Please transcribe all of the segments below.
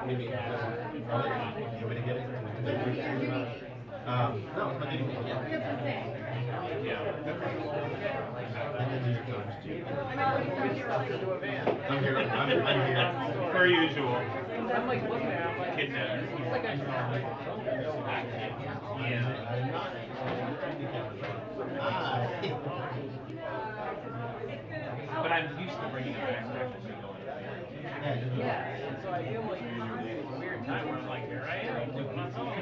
Maybe. You want me to get it? No, it's not getting it yet. Yeah. And then your times too. I'm here. I'm here. Per usual. I'm like looking at him like kidnapped. Yeah. But I'm used to bringing it back to actually going. Yeah. And so I feel like it's a weird time where I'm like, here I am doing my song.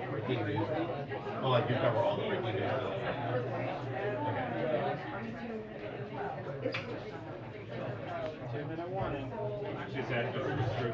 Breaking news. Well, like you cover all the breaking news. Okay. 2-minute warning. Is that just true?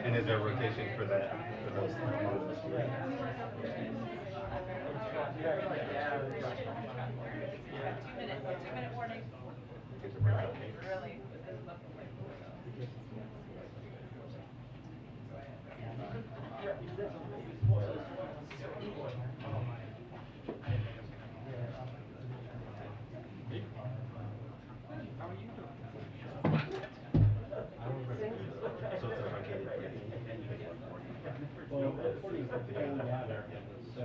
And is there a rotation for that? For those? 2-minute warning. Really? Well, recording's the thing gather, so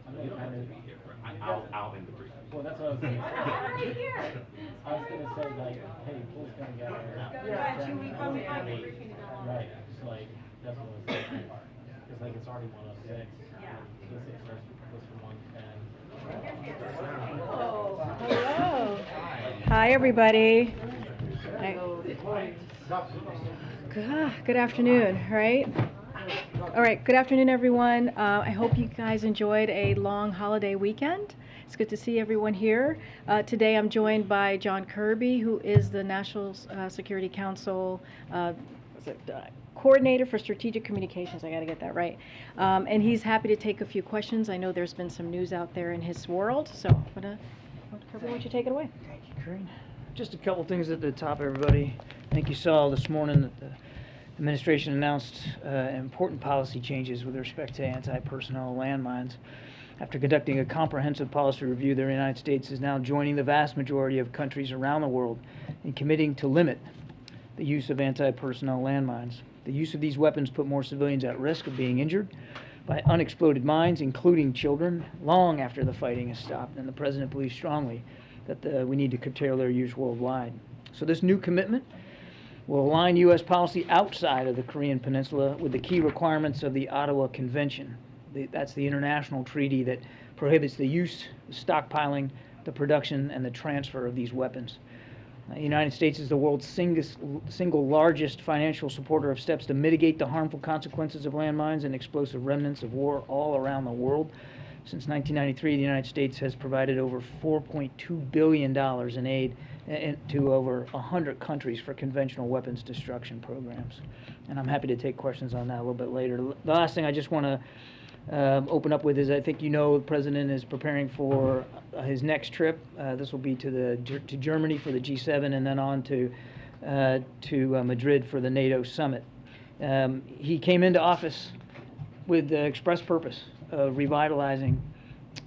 I'm gonna kind of. I'll in the brief. Well, that's what I was saying. Right here. I was gonna say like, hey, Pool's gonna gather. Yeah, 2 weeks on the phone. Right, so like, that's what I was saying. Because like it's already 1:06. Yeah. This it starts from 1:10. Hello. Hi, everybody. Good afternoon, right? All right, good afternoon, everyone. I hope you guys enjoyed a long holiday weekend. It's good to see everyone here. Today I'm joined by John Kirby, who is the National Security Council Coordinator for Strategic Communications. I got to get that right. And he's happy to take a few questions. I know there's been some news out there in his world, so Kirby, why don't you take it away? Thank you, Karine. Just a couple things at the top, everybody. I think you saw this morning that the administration announced important policy changes with respect to anti-personnel landmines. After conducting a comprehensive policy review, the United States is now joining the vast majority of countries around the world in committing to limit the use of anti-personnel landmines. The use of these weapons put more civilians at risk of being injured by unexploded mines, including children, long after the fighting has stopped, and the President believes strongly that we need to curtail their use worldwide. So this new commitment will align U.S. policy outside of the Korean Peninsula with the key requirements of the Ottawa Convention. That's the international treaty that prohibits the use, the stockpiling, the production, and the transfer of these weapons. The United States is the world's single largest financial supporter of steps to mitigate the harmful consequences of landmines and explosive remnants of war all around the world. Since 1993, the United States has provided over $4.2 billion in aid to over 100 countries for conventional weapons destruction programs. And I'm happy to take questions on that a little bit later. The last thing I just want to open up with is, I think you know the President is preparing for his next trip. This will be to Germany for the G7 and then on to Madrid for the NATO summit. He came into office with the express purpose of revitalizing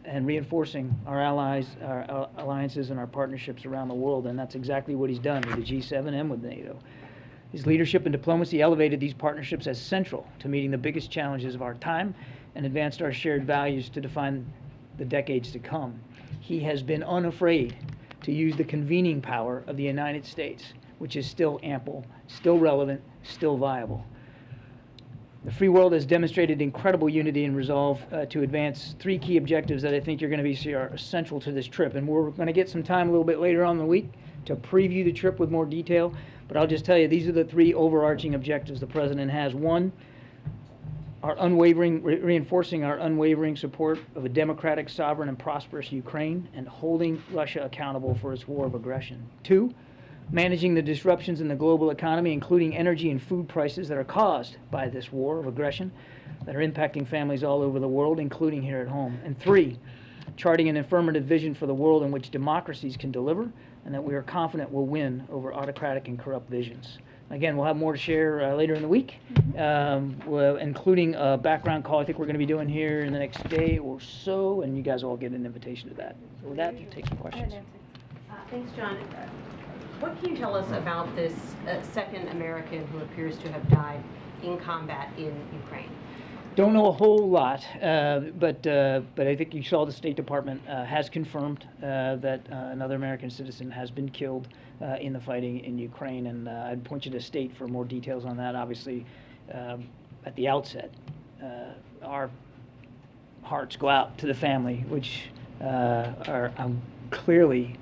and reinforcing our allies, our alliances, and our partnerships around the world, and that's exactly what he's done with the G7 and with NATO. His leadership and diplomacy elevated these partnerships as central to meeting the biggest challenges of our time and advanced our shared values to define the decades to come. He has been unafraid to use the convening power of the United States, which is still ample, still relevant, still viable. The free world has demonstrated incredible unity and resolve to advance three key objectives that I think you're going to see are central to this trip. And we're going to get some time a little bit later on in the week to preview the trip with more detail. But I'll just tell you, these are the three overarching objectives the President has. One, reinforcing our unwavering support of a democratic, sovereign, and prosperous Ukraine and holding Russia accountable for its war of aggression. Two, managing the disruptions in the global economy, including energy and food prices that are caused by this war of aggression that are impacting families all over the world, including here at home. And three, charting an affirmative vision for the world in which democracies can deliver, and that we are confident will win over autocratic and corrupt visions. Again, we'll have more to share later in the week, including a background call I think we're going to be doing here in the next day or so, and you guys will all get an invitation to that. So with that, we'll take some questions. Thanks, John. What can you tell us about this second American who appears to have died in combat in Ukraine? Don't know a whole lot, but I think you saw the State Department has confirmed that another American citizen has been killed in the fighting in Ukraine, and I'd point you to State for more details on that. Obviously, at the outset, our hearts go out to the family, which are clearly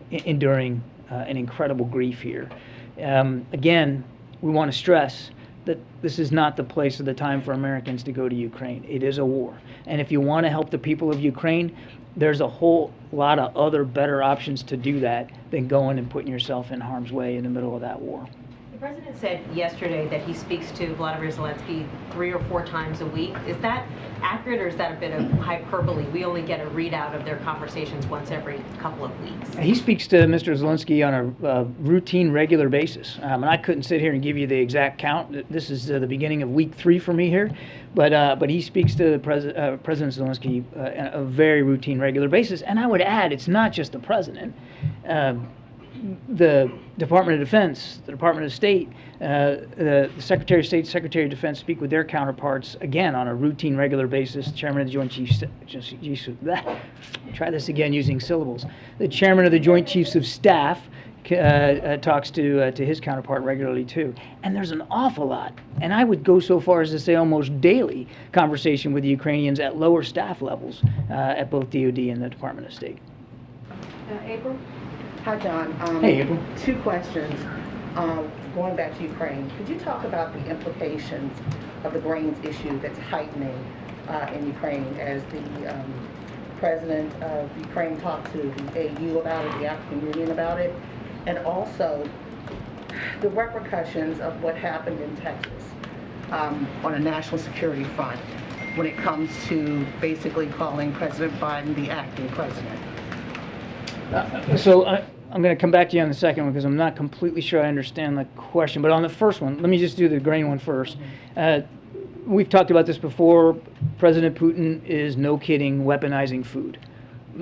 enduring an incredible grief here. Again, we want to stress that this is not the place or the time for Americans to go to Ukraine. It is a war. And if you want to help the people of Ukraine, there's a whole lot of other better options to do that than going and putting yourself in harm's way in the middle of that war. The president said yesterday that he speaks to Vladimir Zelensky 3 or 4 times a week. Is that accurate, or is that a bit of hyperbole? We only get a readout of their conversations once every couple of weeks. He speaks to Mr. Zelensky on a routine, regular basis. And I couldn't sit here and give you the exact count. This is the beginning of week 3 for me here. But he speaks to the President Zelensky on a very routine, regular basis. And I would add, it's not just the president. The Department of Defense, the Department of State, the Secretary of State, Secretary of Defense speak with their counterparts, again, on a routine, regular basis. Chairman of the Joint Chiefs, try this again using syllables. The Chairman of the Joint Chiefs of Staff talks to his counterpart regularly, too. And there's an awful lot, and I would go so far as to say almost daily, conversation with the Ukrainians at lower staff levels at both DOD and the Department of State. April? Hi, John. Hey, April. 2 questions. Going back to Ukraine, could you talk about the implications of the grains issue that's heightening in Ukraine as the president of Ukraine talked to the AU about it, the African Union about it, and also the repercussions of what happened in Texas on a national security front when it comes to basically calling President Biden the acting president? I'm going to come back to you on the second one because I'm not completely sure I understand the question. But on the first one, let me just do the grain one first. We've talked about this before. President Putin is, no kidding, weaponizing food.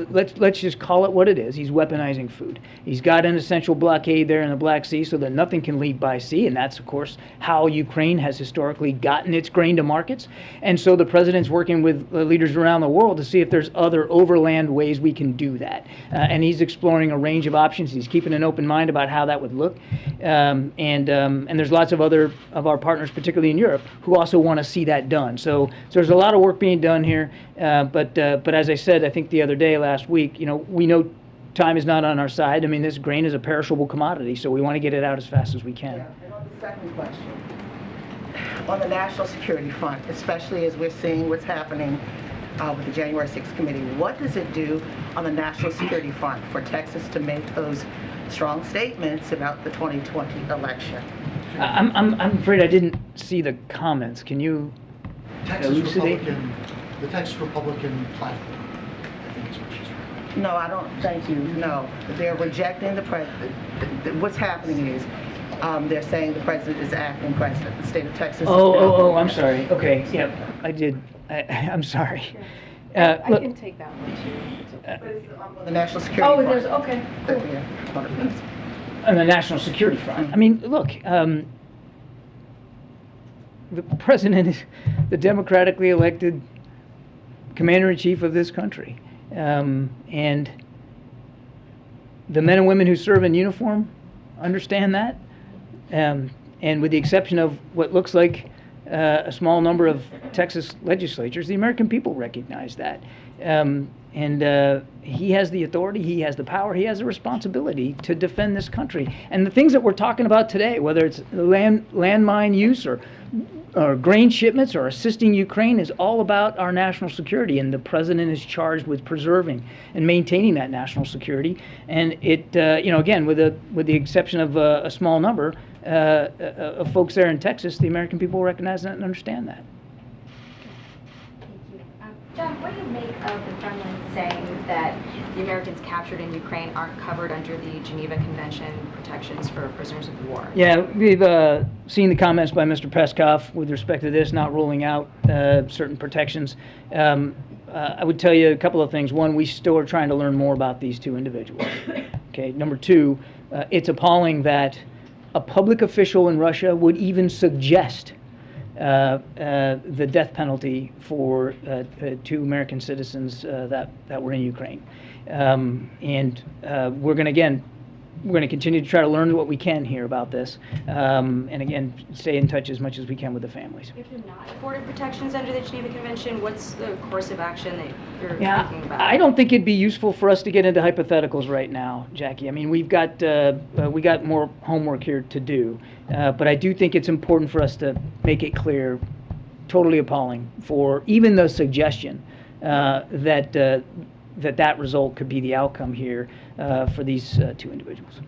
Let's just call it what it is. He's weaponizing food. He's got an essential blockade there in the Black Sea so that nothing can leave by sea, and that's, of course, how Ukraine has historically gotten its grain to markets. And so the president's working with leaders around the world to see if there's other overland ways we can do that. And he's exploring a range of options. He's keeping an open mind about how that would look. And there's lots of other of our partners, particularly in Europe, who also want to see that done. So there's a lot of work being done here. But as I said, I think the other day, last week, we know time is not on our side. I mean, this grain is a perishable commodity, so we want to get it out as fast as we can. Yeah. And on the second question, on the national security front, especially as we're seeing what's happening with the January 6th committee, what does it do on the national security front for Texas to make those strong statements about the 2020 election? I'm afraid I didn't see the comments. Can you elucidate? The Texas Republican platform, I think is what she's referring to. No, I don't, thank you, no. They're rejecting the president. What's happening is they're saying the president is acting president. The state of Texas. I'm sorry. Okay, yep, I did. I'm sorry. I Look, can take that one too. The national security front. There's, okay, cool. Yeah. on the national security front, I mean, look, the president is the democratically elected commander-in-chief of this country. And the men and women who serve in uniform understand that. And with the exception of what looks like a small number of Texas legislatures, the American people recognize that. He has the authority, he has the power, he has the responsibility to defend this country. And the things that we're talking about today, whether it's landmine use or grain shipments or assisting Ukraine, is all about our national security, and the president is charged with preserving and maintaining that national security. And it, again, with the exception of a small number of folks there in Texas, the American people recognize that and understand that. John, what do you make of the Kremlin saying that the Americans captured in Ukraine aren't covered under the Geneva Convention protections for prisoners of war. Yeah, we've seen the comments by Mr. Peskov with respect to this, not ruling out certain protections. I would tell you a couple of things. One, we still are trying to learn more about these two individuals. Okay. Number two, it's appalling that a public official in Russia would even suggest the death penalty for two American citizens that were in Ukraine. We're going to continue to try to learn what we can here about this, and again, stay in touch as much as we can with the families. If you're not afforded protections under the Geneva Convention, what's the course of action that you're thinking about? I don't think it'd be useful for us to get into hypotheticals right now, Jackie. I mean, we got more homework here to do, but I do think it's important for us to make it clear, totally appalling, for even the suggestion that result could be the outcome here for these two individuals.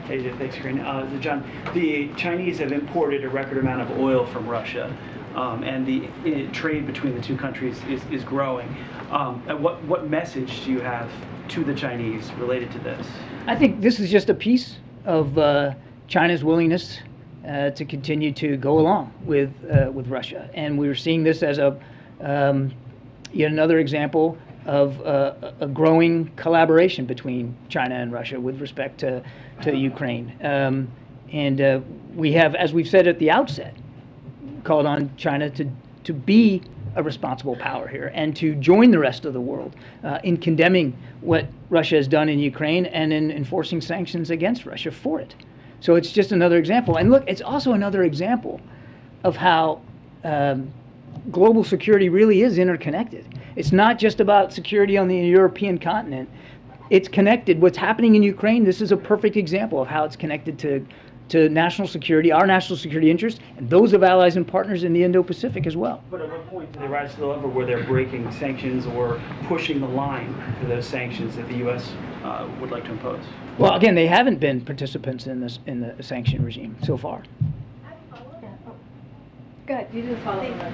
Hey, thanks, Karine. John, the Chinese have imported a record amount of oil from Russia, and the trade between the two countries is growing. What message do you have to the Chinese related to this? I think this is just a piece of China's willingness to continue to go along with Russia, and we're seeing this as yet another example of a growing collaboration between China and Russia with respect to Ukraine. We have, as we've said at the outset, called on China to be a responsible power here and to join the rest of the world in condemning what Russia has done in Ukraine and in enforcing sanctions against Russia for it. So it's just another example. And look, it's also another example of how global security really is interconnected. It's not just about security on the European continent. It's connected. What's happening in Ukraine, this is a perfect example of how it's connected to national security, our national security interests, and those of allies and partners in the Indo-Pacific as well. But at what point do they rise to the level where they're breaking sanctions or pushing the line for those sanctions that the U.S. Would like to impose? Well, again, they haven't been participants in the sanction regime so far. Go ahead, you didn't follow up.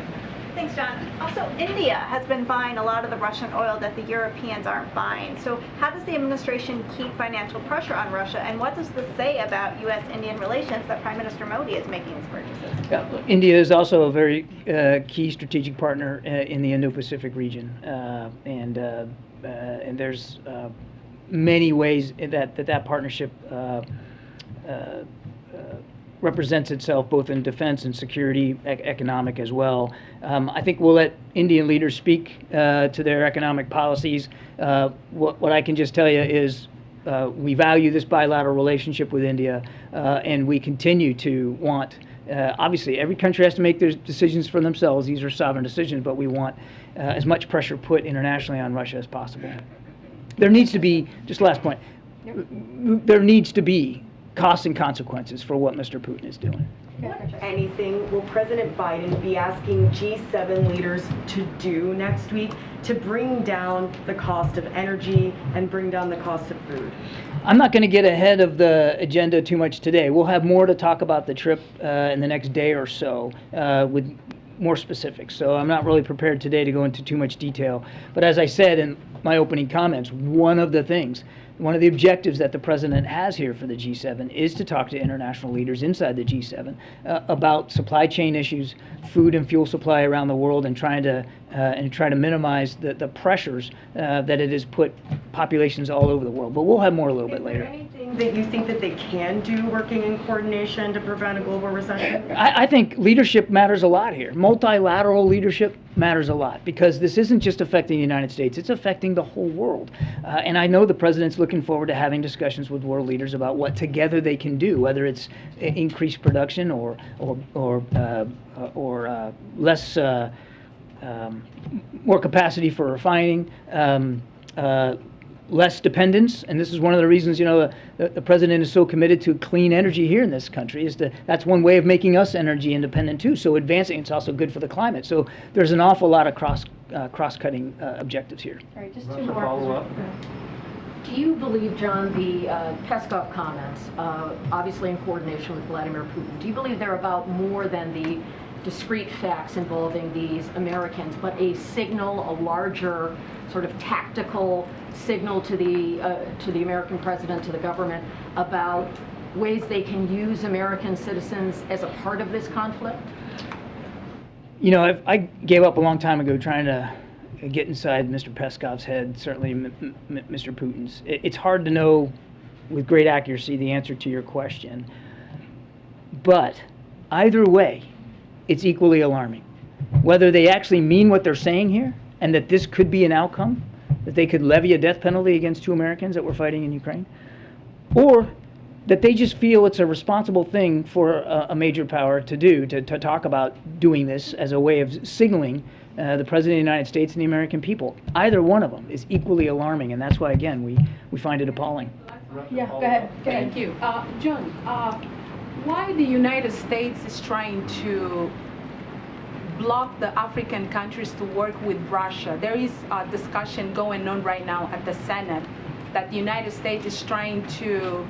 Thanks, John. Also, India has been buying a lot of the Russian oil that the Europeans aren't buying. So how does the administration keep financial pressure on Russia? And what does this say about U.S.-Indian relations that Prime Minister Modi is making these purchases? Yeah, India is also a very key strategic partner in the Indo-Pacific region. And there's many ways that partnership represents itself both in defense and security, economic as well. I think we'll let Indian leaders speak to their economic policies. What I can just tell you is we value this bilateral relationship with India, and we continue to want, obviously every country has to make their decisions for themselves. These are sovereign decisions, but we want as much pressure put internationally on Russia as possible. There needs to be, just last point, there needs to be costs and consequences for what Mr. Putin is doing. Anything will President Biden be asking G7 leaders to do next week to bring down the cost of energy and bring down the cost of food? I'm not going to get ahead of the agenda too much today. We'll have more to talk about the trip in the next day or so with more specifics. So I'm not really prepared today to go into too much detail. But as I said in my opening comments, one of the objectives that the president has here for the G7 is to talk to international leaders inside the G7 about supply chain issues, food and fuel supply around the world, and try to minimize the pressures that it has put populations all over the world. But we'll have more a little bit later. Anything that you think that they can do working in coordination to prevent a global recession? I think leadership matters a lot here. Multilateral leadership matters a lot because this isn't just affecting the United States, it's affecting the whole world. And I know the president's looking forward to having discussions with world leaders about what together they can do, whether it's increased production or less, more capacity for refining, less dependence. And this is one of the reasons, the president is so committed to clean energy here in this country, that's one way of making us energy independent too. So advancing, it's also good for the climate. So there's an awful lot of cross-cutting objectives here. All right, just Russia two more. follow-up. Do you believe, John, the Peskov comments, obviously in coordination with Vladimir Putin, do you believe they're about more than the discrete facts involving these Americans, but a signal, a larger sort of tactical signal to the American president, to the government, about ways they can use American citizens as a part of this conflict? You know, I gave up a long time ago trying to get inside Mr. Peskov's head, certainly Mr. Putin's. It's hard to know with great accuracy the answer to your question. But either way, it's equally alarming. Whether they actually mean what they're saying here, and that this could be an outcome, that they could levy a death penalty against 2 Americans that were fighting in Ukraine, or that they just feel it's a responsible thing for a major power to do, to talk about doing this as a way of signaling the President of the United States and the American people. Either one of them is equally alarming, and that's why, again, we find it appalling. Yeah, go ahead. Thank you. John, why the United States is trying to block the African countries to work with Russia? There is a discussion going on right now at the Senate that the United States is trying to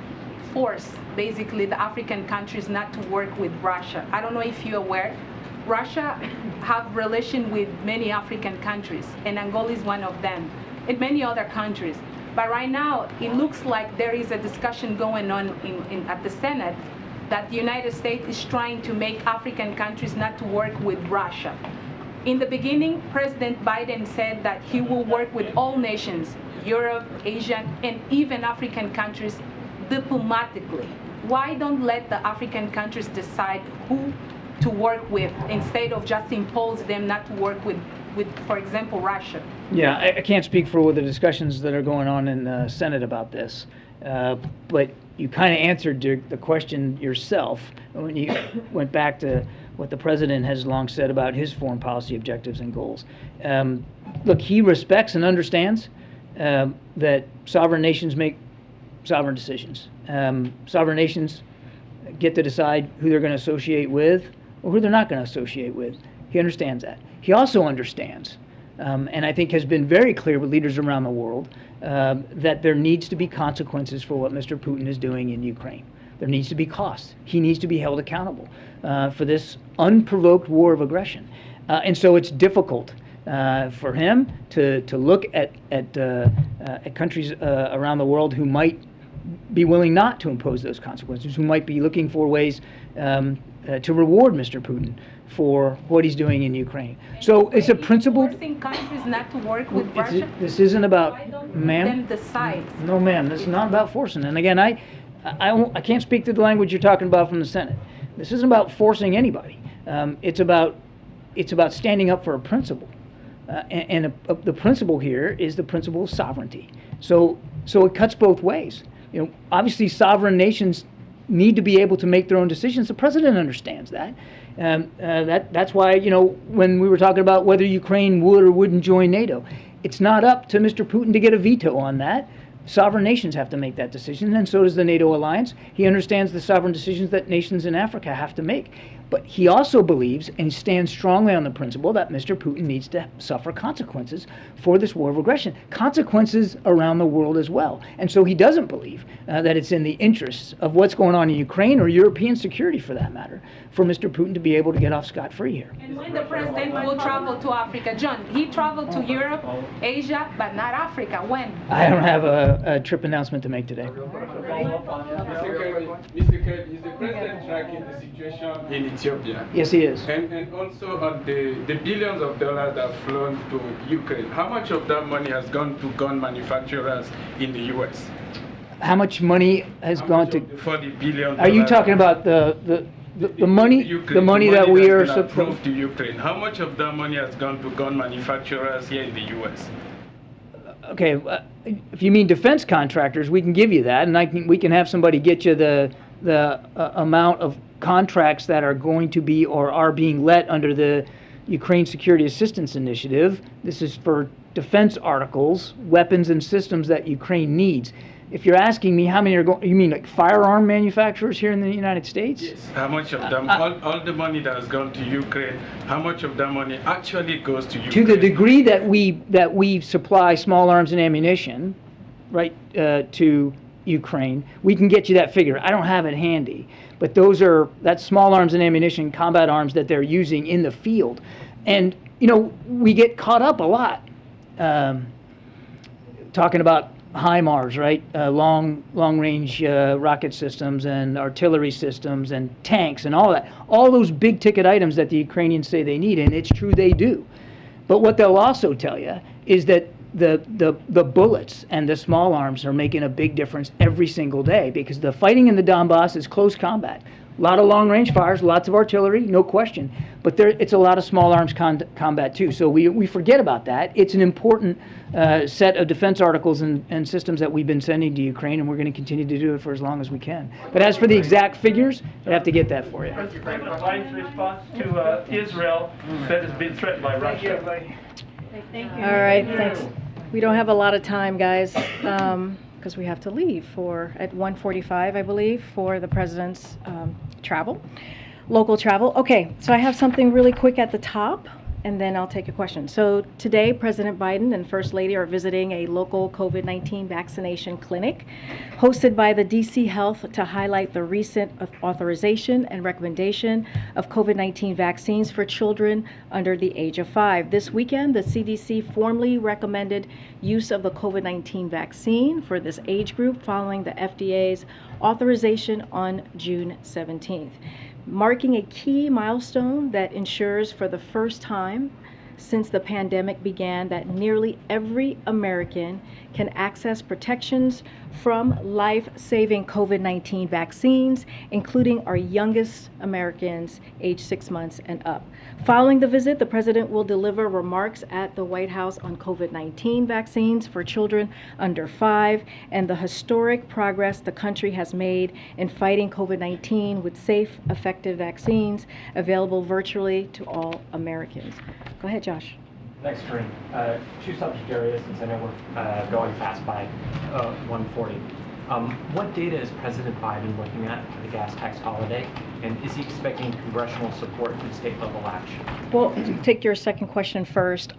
force basically the African countries not to work with Russia. I don't know if you're aware, Russia have relation with many African countries, and Angola is one of them, and many other countries. But right now, it looks like there is a discussion going on at the Senate that the United States is trying to make African countries not to work with Russia. In the beginning, President Biden said that he will work with all nations, Europe, Asia, and even African countries, diplomatically. Why don't let the African countries decide who to work with instead of just impose them not to work with, for example, Russia? Yeah, I can't speak for the discussions that are going on in the Senate about this, but you kind of answered the question yourself when you went back to what the president has long said about his foreign policy objectives and goals. Look, he respects and understands that sovereign nations make sovereign decisions. Sovereign nations get to decide who they're going to associate with or who they're not going to associate with. He understands that. He also understands, and I think has been very clear with leaders around the world, that there needs to be consequences for what Mr. Putin is doing in Ukraine. There needs to be costs. He needs to be held accountable for this unprovoked war of aggression. And so it's difficult for him to look at countries around the world who might be willing not to impose those consequences, who might be looking for ways to reward Mr. Putin for what he's doing in Ukraine. So it's a principle. Forcing countries not to work with Russia? This isn't about, Why don't ma'am? them decide? No, ma'am. This is not about forcing. And again, I can't speak to the language you're talking about from the Senate. This isn't about forcing anybody. It's about standing up for a principle. And the principle here is the principle of sovereignty. So it cuts both ways. You know, obviously, sovereign nations need to be able to make their own decisions. The president understands that. That's why, you know, when we were talking about whether Ukraine would or wouldn't join NATO, it's not up to Mr. Putin to get a veto on that. Sovereign nations have to make that decision, and so does the NATO alliance. He understands the sovereign decisions that nations in Africa have to make. But he also believes and stands strongly on the principle that Mr. Putin needs to suffer consequences for this war of aggression, consequences around the world as well. And so he doesn't believe that it's in the interests of what's going on in Ukraine or European security, for that matter, for Mr. Putin to be able to get off scot-free here. And when the president will travel to Africa, John, he traveled to Europe, Asia, but not Africa. When? I don't have a trip announcement to make today. Mr. Kerr, is the president tracking the situation in Ethiopia? Yes, he is. And also on the billions of dollars that have flown to Ukraine, how much of that money has gone to gun manufacturers in the U.S.? How much money has gone to? $40 billion. Are you talking about the money? The money that we are approved to Ukraine. How much of that money has gone to gun manufacturers here in the U.S.? Okay, if you mean defense contractors, we can give you that, and we can have somebody get you the amount of contracts that are going to be or are being let under the Ukraine Security Assistance Initiative. This is for defense articles, weapons and systems that Ukraine needs. If you're asking me how many are going, you mean like firearm manufacturers here in the United States? Yes. How much of them, all the money that has gone to Ukraine, how much of that money actually goes to Ukraine? To the degree that we supply small arms and ammunition, right, to Ukraine, we can get you that figure. I don't have it handy, but that's small arms and ammunition, combat arms that they're using in the field. And, you know, we get caught up a lot talking about HIMARS, right? Long-range rocket systems and artillery systems and tanks and all that. All those big-ticket items that the Ukrainians say they need, and it's true they do. But what they'll also tell you is that the bullets and the small arms are making a big difference every single day, because the fighting in the Donbass is close combat. A lot of long-range fires, lots of artillery, no question. But it's a lot of small arms combat too. So we forget about that. It's an important set of defense articles and systems that we've been sending to Ukraine, and we're going to continue to do it for as long as we can. But as for the exact figures, I'd have to get that for you. Biden's response to Israel that has been threatened by Russia. Thank you. All right, thanks. We don't have a lot of time, guys, because we have to leave at 1:45, I believe, for the president's local travel. Okay, so I have something really quick at the top, and then I'll take a question. So today, President Biden and First Lady are visiting a local COVID-19 vaccination clinic hosted by the DC Health to highlight the recent authorization and recommendation of COVID-19 vaccines for children under the age of 5. This weekend, the CDC formally recommended use of the COVID-19 vaccine for this age group following the FDA's authorization on June 17th. Marking a key milestone that ensures for the first time since the pandemic began that nearly every American can access protections from life-saving COVID-19 vaccines, including our youngest Americans aged 6 months and up. Following the visit, the president will deliver remarks at the White House on COVID-19 vaccines for children under 5 and the historic progress the country has made in fighting COVID-19 with safe, effective vaccines available virtually to all Americans. Go ahead, Josh. Thanks, Karine. Two subject areas, since I know we're going fast by 1:40. What data is President Biden looking at for the gas tax holiday, and is he expecting congressional support for state-level action? Well, to take your second question first.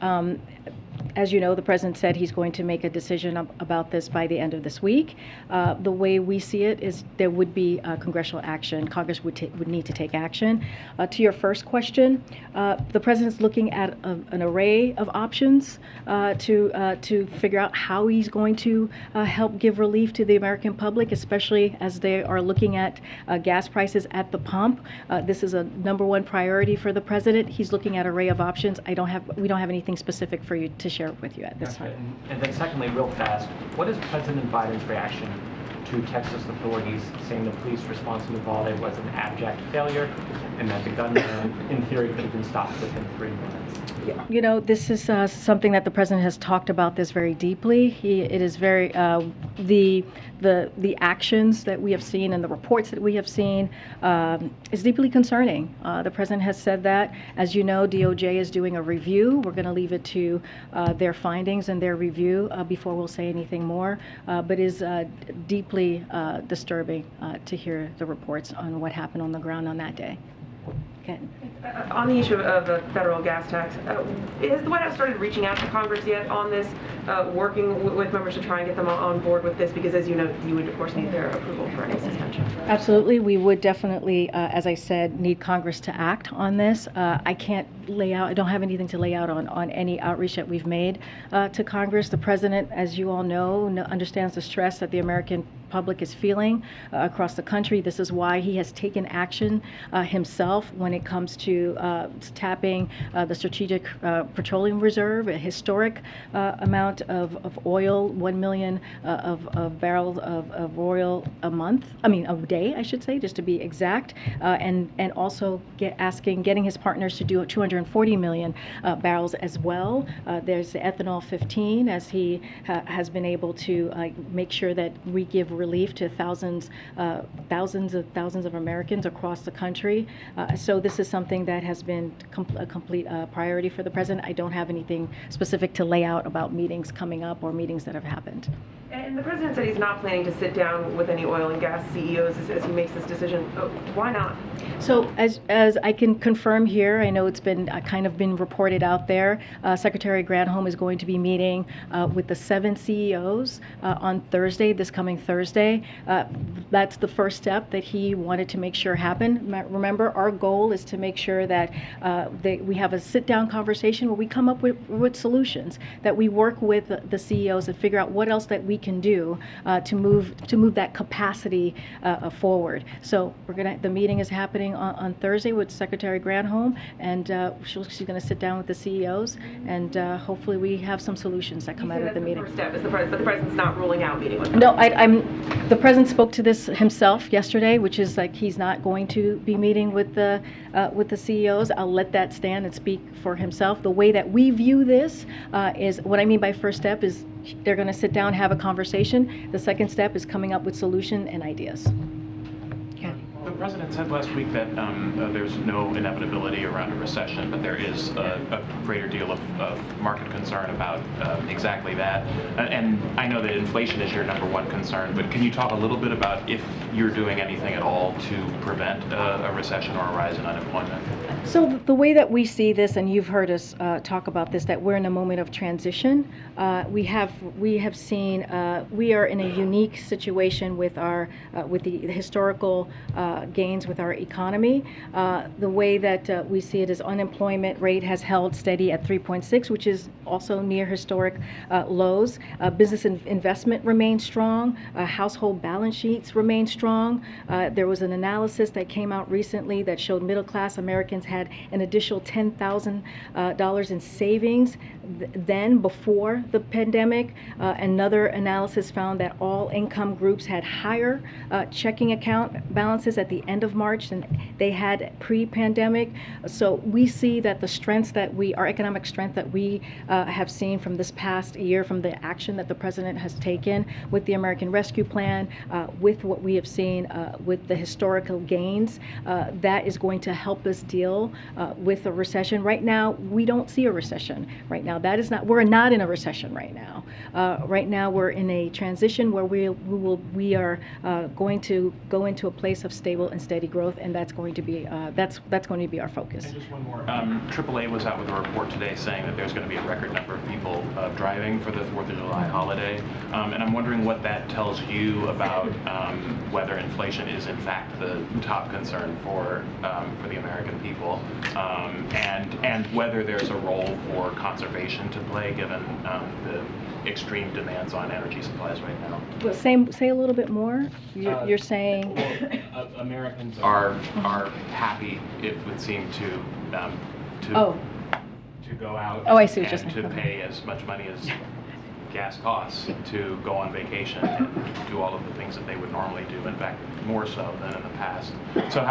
As you know, the president said he's going to make a decision about this by the end of this week. The way we see it is there would be congressional action. Congress would need to take action. To your first question, the president's looking at an array of options to figure out how he's going to help give relief to the American public, especially as they are looking at gas prices at the pump. This is a #1 priority for the president. He's looking at an array of options. We don't have anything specific for you to share with you at this time. And then secondly, real fast, what is President Biden's reaction to Texas authorities saying the police response in Uvalde was an abject failure and that the gunman, in theory, could have been stopped within 3 minutes? You know, this is something that the president has talked about this very deeply. It is very the actions that we have seen and the reports that we have seen is deeply concerning. The president has said that. As you know, DOJ is doing a review. We're going to leave it to their findings and their review before we'll say anything more. But it is deeply disturbing to hear the reports on what happened on the ground on that day. Okay. On the issue of the federal gas tax, has the White House started reaching out to Congress yet on this, working with members to try and get them on board with this? Because as you know, you would of course need their approval for any suspension. Absolutely, we would definitely, as I said, need Congress to act on this. I can't lay out, I don't have anything to lay out on any outreach that we've made to Congress. The president, as you all know, understands the stress that the American public is feeling across the country. This is why he has taken action himself when it comes to tapping the Strategic Petroleum Reserve, a historic amount of oil, 1 million of barrels of oil a day, I should say, just to be exact, and also getting his partners to do 240 million barrels as well. There's the ethanol 15, as he has been able to make sure that we give relief to thousands of Americans across the country. So this is something that has been a complete priority for the president. I don't have anything specific to lay out about meetings coming up or meetings that have happened. And the president said he's not planning to sit down with any oil and gas CEOs as he makes this decision. Why not? So as I can confirm here, I know it's been been kind of been reported out there. Secretary Granholm is going to be meeting with the 7 CEOs on Thursday, this coming Thursday. That's the first step that he wanted to make sure happen. Remember, our goal is to make sure that we have a sit-down conversation where we come up with solutions, that we work with the CEOs and figure out what else that we can do to move that capacity forward. So the meeting is happening on Thursday with Secretary Granholm, and she's going to sit down with the CEOs, and hopefully we have some solutions that come out of the meeting. The first step is but the president's not ruling out meeting with them. No, the president spoke to this himself yesterday, which is like he's not going to be meeting with the CEOs. I'll let that stand and speak for himself. The way that we view this is, what I mean by first step is they're going to sit down, have a conversation. The second step is coming up with solution and ideas. The president said last week that there's no inevitability around a recession, but there is a greater deal of market concern about exactly that. And I know that inflation is your #1 concern, but can you talk a little bit about if you're doing anything at all to prevent a recession or a rise in unemployment? So the way that we see this, and you've heard us talk about this, that we're in a moment of transition. We have seen we are in a unique situation with the historical gains with our economy. The way that we see it is unemployment rate has held steady at 3.6, which is also near historic lows. Business investment remains strong. Household balance sheets remain strong. There was an analysis that came out recently that showed middle-class Americans had an additional $10,000 in savings then before the pandemic. Another analysis found that all income groups had higher checking account balances at the end of March than they had pre-pandemic. So we see that the strengths that our economic strength that we have seen from this past year, from the action that the president has taken with the American Rescue Plan, with what we have seen with the historical gains, that is going to help us deal with a recession. Right now, we don't see a recession. Right now, we're not in a recession right now. Right now, we're in a transition where we are going to go into a place of stable and steady growth, and that's going to be our focus. And just one more. AAA was out with a report today saying that there's going to be a record number of people driving for the 4th of July holiday, and I'm wondering what that tells you about whether inflation is in fact the top concern for the American people, and whether there's a role for conservation to play given the extreme demands on energy supplies right now. Well, say a little bit more. You're saying Americans are happy, it would seem, to go out and to pay as much money as gas costs to go on vacation and do all of the things that they would normally do. In fact, more so than in the past. So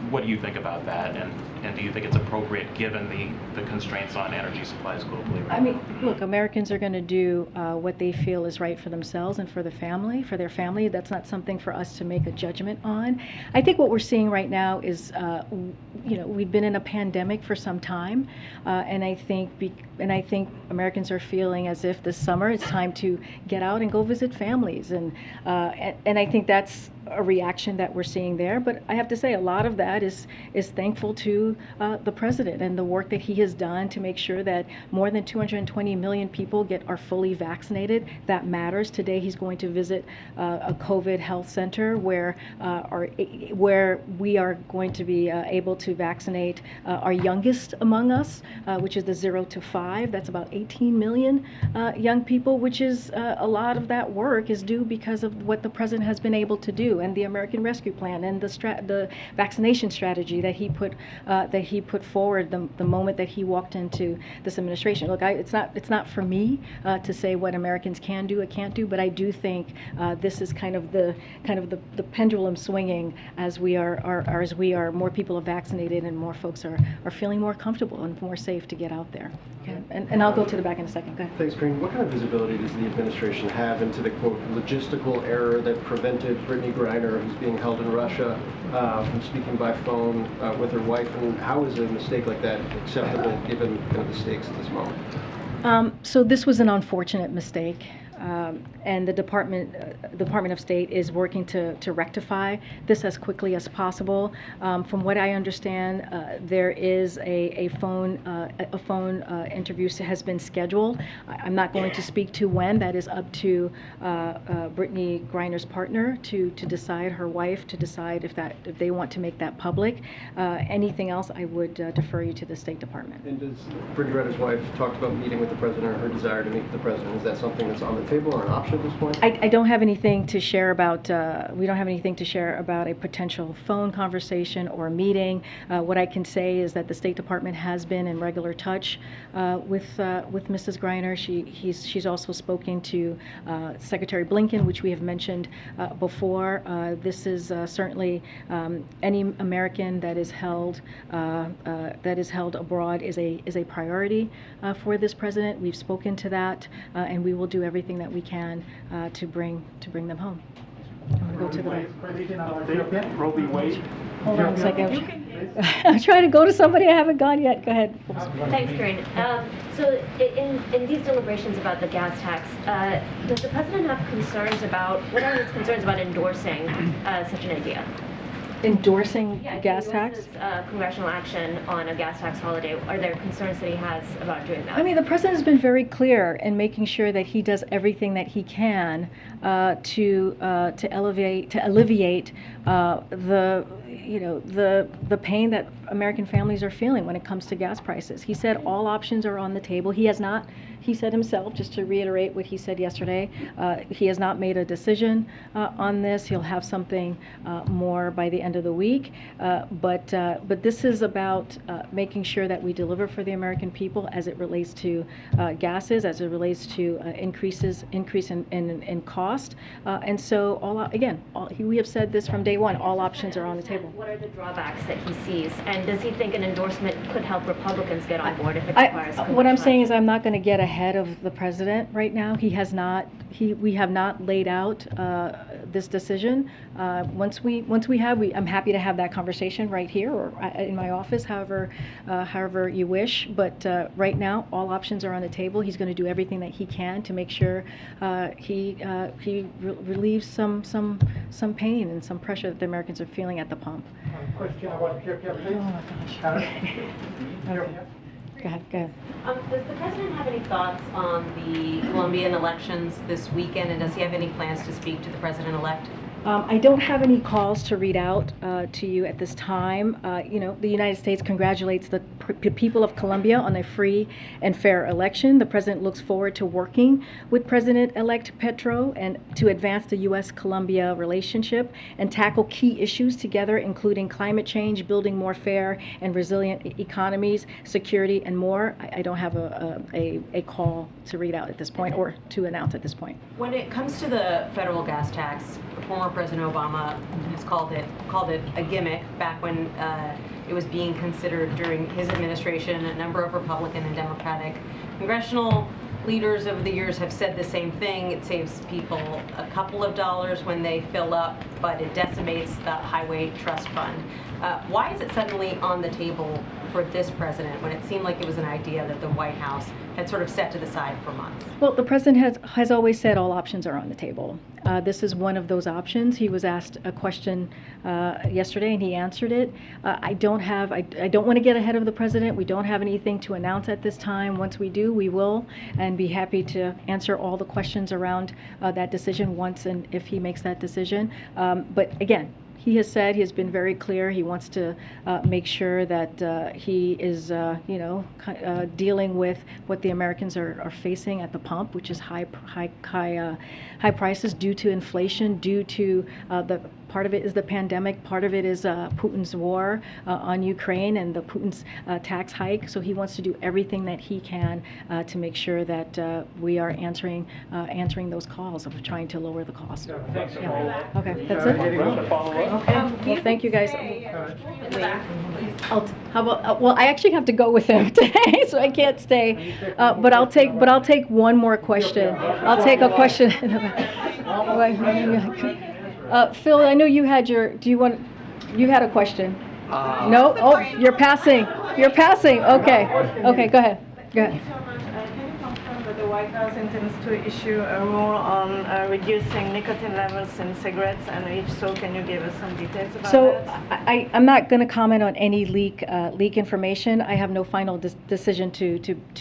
what do you think about that? And do you think it's appropriate given the constraints on energy supplies globally? Right? I mean, look, Americans are going to do what they feel is right for themselves and for their family. That's not something for us to make a judgment on. I think what we're seeing right now is, we've been in a pandemic for some time, and I think Americans are feeling as if this summer it's time to get out and go visit families, and I think that's a reaction that we're seeing there. But I have to say, a lot of that is thankful to the president and the work that he has done to make sure that more than 220 million people are fully vaccinated. That matters. Today he's going to visit a COVID health center where we are going to be able to vaccinate our youngest among us, which is the 0 to 5. That's about 18 million young people, which is a lot of that work is due because of what the president has been able to do, and the American Rescue Plan, and the vaccination strategy that he put forward the moment that he walked into this administration. Look, it's not for me to say what Americans can do or can't do, but I do think this is kind of the pendulum swinging as we are more people are vaccinated and more folks are feeling more comfortable and more safe to get out there. Okay. And I'll go to the back in a second. Go ahead. Thanks, Karine. What kind of visibility does the administration have into the, quote, logistical error that prevented Brittany Griner, who's being held in Russia, from speaking by phone with her wife? And how is a mistake like that acceptable given kind of the stakes at this moment? So this was an unfortunate mistake. and the Department of State is working to rectify this as quickly as possible. From what I understand, there is a phone interview has been scheduled. I'm not going to speak to when. That is up to Brittany Griner's partner to decide, her wife, to decide if they want to make that public. Anything else, I would defer you to the State Department. And does Brittany Griner's wife talked about meeting with the president, or her desire to meet with the president? Is that something that's on the table or an option at this point? I don't have anything to share about, we don't have anything to share about a potential phone conversation or meeting. What I can say is that the State Department has been in regular touch with Mrs. Griner. She's also spoken to Secretary Blinken, which we have mentioned before. This is certainly any American that is held abroad is a priority for this president. We've spoken to that, and we will do everything that we can to bring them home. I'm going to go to the right. Roe Wade. Hold on a second. I'm trying to go to somebody. I haven't gone yet. Go ahead. Thanks, Karine. So in these deliberations about the gas tax, does the president have concerns about, what are his concerns about endorsing such an idea? Endorsing gas he tax? endorses, congressional action on a gas tax holiday. Are there concerns that he has about doing that? I mean, the president has been very clear in making sure that he does everything that he can to alleviate the pain that American families are feeling when it comes to gas prices. He said all options are on the table. He said himself, just to reiterate what he said yesterday, he has not made a decision on this. He'll have something more by the end of the week. But this is about making sure that we deliver for the American people as it relates to gases, as it relates to increase in cost. And so, we have said this from day one, all options are on the table. What are the drawbacks that he sees? And does he think an endorsement could help Republicans get on board if it requires what I'm saying is I'm not going to get ahead of the president right now. We have not laid out this decision. Once we have, I'm happy to have that conversation right here or in my office, however you wish. But right now, all options are on the table. He's going to do everything that he can to make sure he relieves some pain and some pressure that the Americans are feeling at the pump. Question about Pierre, please. Go ahead. Does the president have any thoughts on the Colombian elections this weekend, and does he have any plans to speak to the president-elect? I don't have any calls to read out to you at this time. The United States congratulates the people of Colombia on a free and fair election. The president looks forward to working with President-elect Petro and to advance the U.S.-Colombia relationship and tackle key issues together, including climate change, building more fair and resilient economies, security, and more. I don't have a call to read out at this point or to announce at this point. When it comes to the federal gas tax, former President Obama has called it a gimmick back when it was being considered during his administration. A number of Republican and Democratic congressional leaders over the years have said the same thing. It saves people a couple of dollars when they fill up, but it decimates the highway trust fund. Why is it suddenly on the table for this president when it seemed like it was an idea that the White House had sort of set to the side for months? Well, the president has always said all options are on the table. This is one of those options. He was asked a question yesterday and he answered it. I don't want to get ahead of the president. We don't have anything to announce at this time. Once we do, we will, and be happy to answer all the questions around that decision once and if he makes that decision. But again, he has said, he has been very clear, he wants to make sure that he is, dealing with what the Americans are facing at the pump, which is high prices due to inflation, due to part of it is the pandemic, part of it is Putin's war on Ukraine and the Putin's tax hike. So he wants to do everything that he can to make sure that we are answering those calls of trying to lower the cost. Thanks. Yeah. Okay, that's it. Okay. Well, thank you guys. How about? Well, I actually have to go with him today, so I can't stay. But I'll take one more question. I'll take a question. Phil, I know you had you had a question. No? Oh, you're passing. Okay. Okay, go ahead. Can you confirm that there White House intends to issue a rule on reducing nicotine levels in cigarettes, and if so, can you give us some details about So that? I'm not going to comment on any leak information. I have no final decision to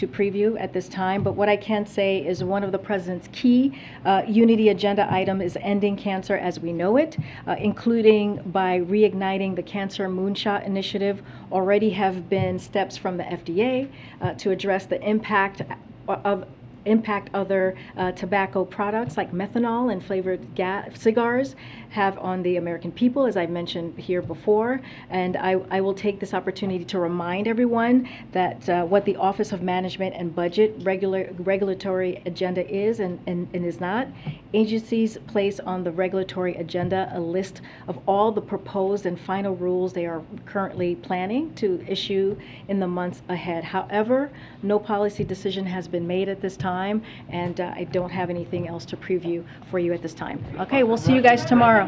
preview at this time. But what I can say is one of the president's key unity agenda item is ending cancer as we know it, including by reigniting the Cancer Moonshot Initiative. Already have been steps from the FDA to address the impact other tobacco products like methanol and flavored cigars have on the American people, as I mentioned here before. And I will take this opportunity to remind everyone that what the Office of Management and Budget regulatory agenda is and is not. Agencies place on the regulatory agenda a list of all the proposed and final rules they are currently planning to issue in the months ahead. However, no policy decision has been made at this time, and I don't have anything else to preview for you at this time. Okay, we'll see you guys tomorrow.